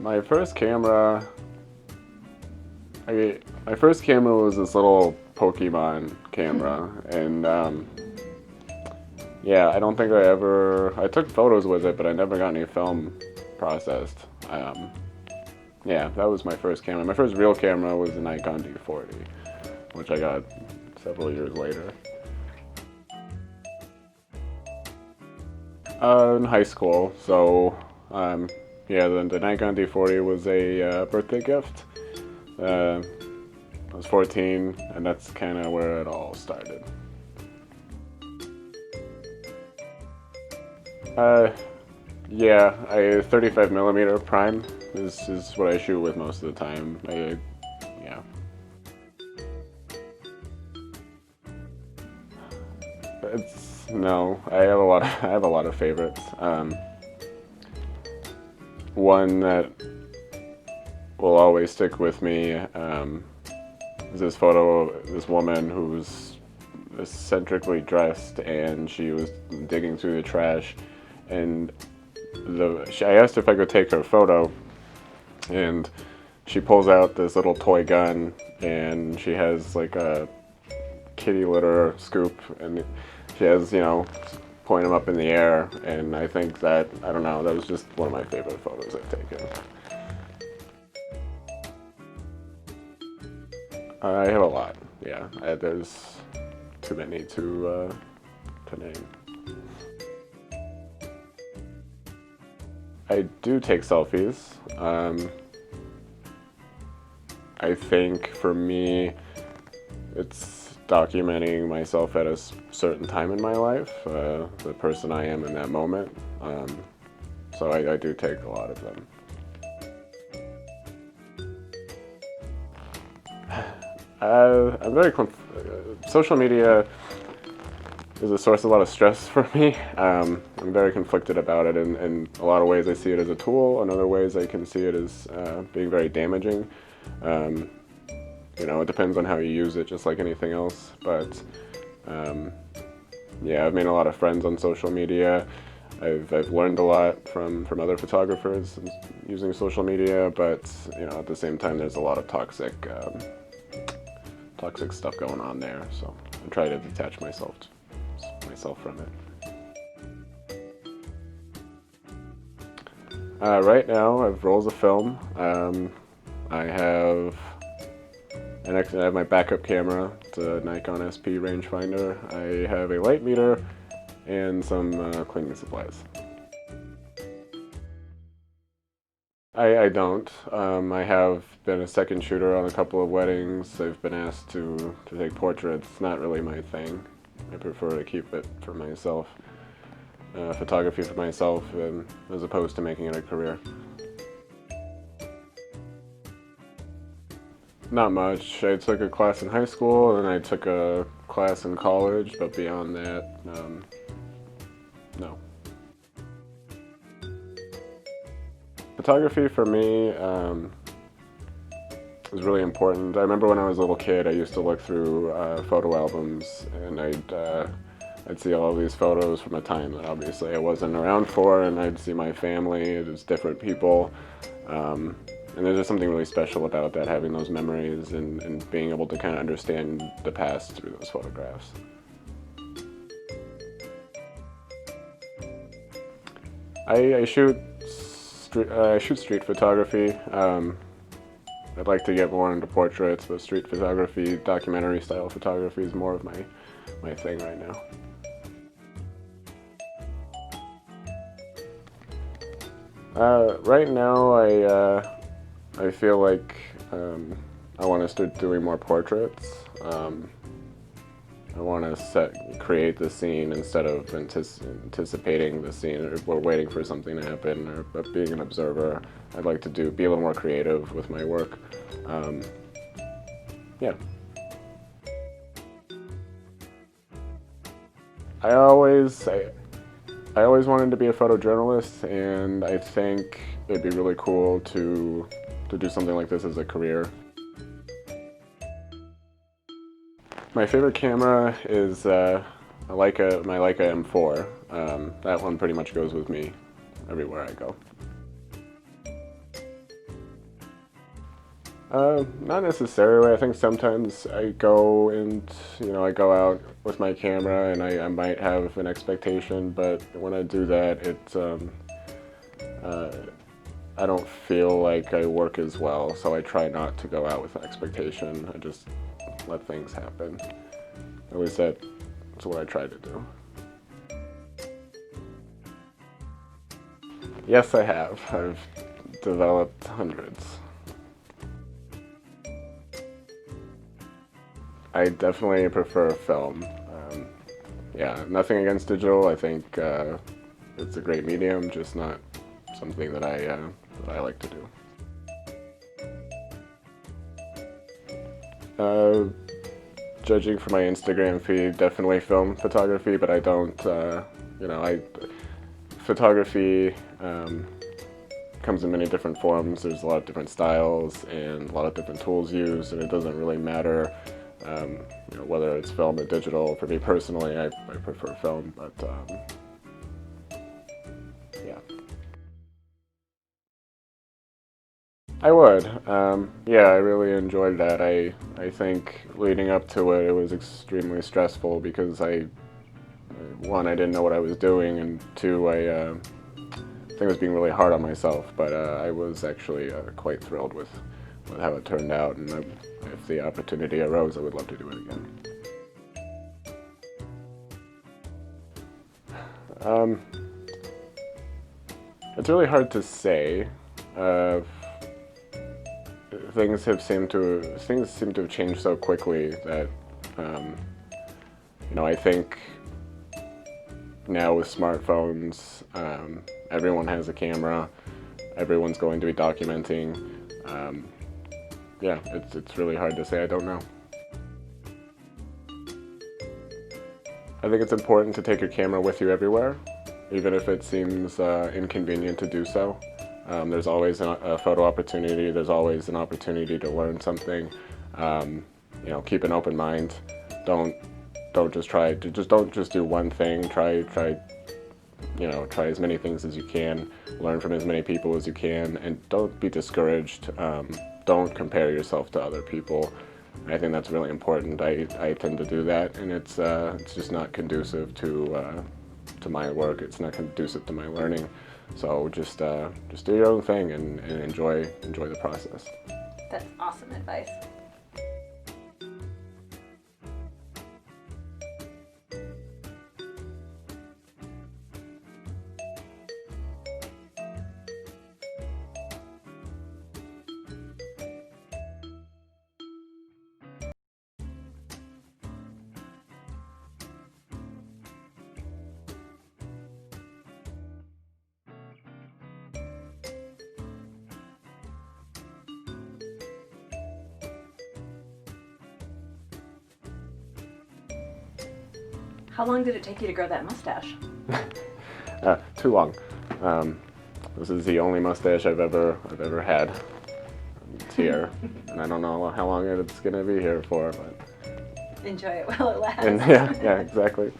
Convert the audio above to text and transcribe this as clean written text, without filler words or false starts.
My first camera, my first camera was this little Pokemon camera, and yeah, I don't think I took photos with it, but I never got any film processed. Yeah, that was my first camera. My first real camera was a Nikon D40, which I got several years later. In high school, so yeah, the Nikon D40 was a birthday gift. I was 14, and that's kind of where it all started. Yeah, a 35 millimeter prime is what I shoot with most of the time. Yeah. No, I have a lot. I have a lot of favorites. One that will always stick with me is this photo of this woman who's eccentrically dressed, and she was digging through the trash, and I asked if I could take her photo, and she pulls out this little toy gun, and she has like a kitty litter scoop, and she has, point them up in the air, and I think that, I don't know, that was just one of my favorite photos I've taken. I have a lot, yeah. There's too many to name. I do take selfies. I think for me, it's documenting myself at a certain time in my life, the person I am in that moment. So I do take a lot of them. Social media is a source of a lot of stress for me. I'm very conflicted about it. In a lot of ways I see it as a tool. In other ways I can see it as being very damaging. It depends on how you use it, just like anything else. But yeah, I've made a lot of friends on social media. I've learned a lot from other photographers using social media, but at the same time there's a lot of toxic stuff going on there. So I try to detach myself from it. Right now I have rolls of film. I have my backup camera. It's a Nikon SP rangefinder. I have a light meter and some cleaning supplies. I don't. I have been a second shooter on a couple of weddings. I've been asked to take portraits. Not really my thing. I prefer to keep it for myself. Photography for myself, as opposed to making it a career. Not much. I took a class in high school, and I took a class in college, but beyond that, no. Photography for me is really important. I remember when I was a little kid, I used to look through photo albums, and I'd see all these photos from a time that obviously I wasn't around for, and I'd see my family, it was different people. And there's just something really special about that, having those memories and being able to kind of understand the past through those photographs. I shoot street photography. I'd like to get more into portraits, but street photography, documentary style photography is more of my thing right now. Right now I feel like I want to start doing more portraits. I want to create the scene instead of anticipating the scene or waiting for something to happen or being an observer. I'd like to be a little more creative with my work. Yeah. I always wanted to be a photojournalist, and I think it'd be really cool to do something like this as a career. My favorite camera is my Leica M4. That one pretty much goes with me everywhere I go. Not necessarily. I think sometimes I go and, I go out with my camera and I might have an expectation, but when I do that, I don't feel like I work as well, so I try not to go out with an expectation. I just let things happen. At least that's what I try to do. Yes, I have. I've developed hundreds. I definitely prefer film. Yeah, nothing against digital. I think it's a great medium, just not something that I like to do. Judging from my Instagram feed, definitely film photography, but I don't, photography comes in many different forms. There's a lot of different styles and a lot of different tools used, and it doesn't really matter whether it's film or digital. For me personally, I prefer film, but yeah. I would. Yeah, I really enjoyed that. I think leading up to it, it was extremely stressful because one, I didn't know what I was doing, and two, I think I was being really hard on myself, but I was actually quite thrilled with how it turned out, and if the opportunity arose, I would love to do it again. It's really hard to say. Things seem to have changed so quickly that I think now with smartphones, everyone has a camera, everyone's going to be documenting. Yeah, it's really hard to say. I don't know. I think it's important to take your camera with you everywhere, even if it seems inconvenient to do so. There's always a photo opportunity. There's always an opportunity to learn something. Keep an open mind. Don't just don't just do one thing. Try as many things as you can. Learn from as many people as you can, and don't be discouraged. Don't compare yourself to other people. I think that's really important. I tend to do that, and it's just not conducive to my work. It's not conducive to my learning. So just do your own thing and enjoy the process. That's awesome advice. How long did it take you to grow that mustache? Too long. This is the only mustache I've ever had. It's here, and I don't know how long it's gonna be here for, but enjoy it while it lasts. And yeah, exactly.